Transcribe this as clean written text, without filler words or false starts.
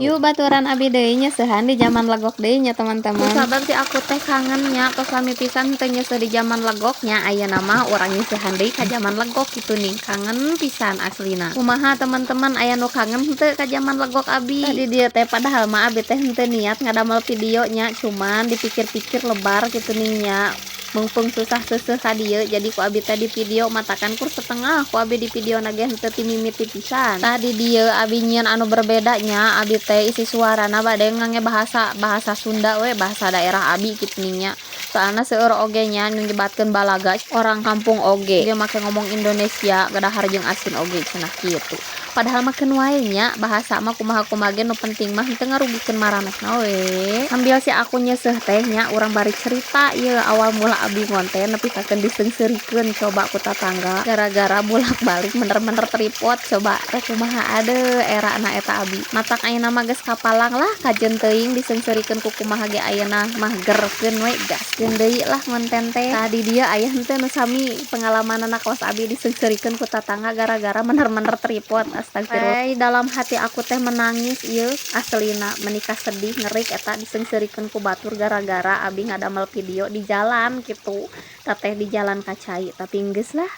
Yuk baturan abi deui nyeusehan di zaman legok deui nya teman-teman. Sabab si aku teh kangennya tos lami pisan teu nyeuseh di zaman legoknya ayeuna mah urang nyeusehan deui ka zaman legok kitu nih. Kangen pisan aslina. Kumaha teman-teman aya nu kangen henteu ka zaman legok abi? Di dieu teh padahal mah abi teh henteu niat ngadamel videonya, cuman dipikir-pikir lebar kitu nih nya. Mumpung susah seuseuh ka dieu jadi ku abi teh di video matakan kur setengah ku abi di video na ge henteu ti mimiti pisan. Tah di dieu abi nyieun anu berbedanya abi teh isi suarana bade ngange bahasa Sunda we bahasa daerah abi kitu nya. Soalna seueur oge nya nu nyebatkeun balaga orang kampung oge ge make ngomong Indonesia gadahar jeung asin oge cenah kitu. Padahal mah keun wae nya bahasa mah kumaha-kumaha ge nu penting mah henteu ngarugikeun maranehna we. Sambil si aku nyeuseh teh nya urang bari cerita ieu awal mula abi ngonten nepi kakeun diseungseurikeun coba ku tatangga gara-gara bolak-balik bener-bener tripod coba rek kumaha adeu erana eta abi. Matak ayeuna mah geus kapalang lah kajeun teuing diseungseurikeun ku kumaha ge ayeuna mah gerkeun we gaskeun deui lah ngonten teh. Tah di dieu aya henteu nu sami pengalamanana kawas abi diseungseurikeun ku tatangga gara-gara bener-bener tripod. Astagfirullah. Dalam hati aku teh menangis ieu aslina menikah sedih ngeurik eta diseungseurikeun ku batur gara-gara abi ngadamel video di jalan gitu. Teteh di jalan Kacai tapi geus lah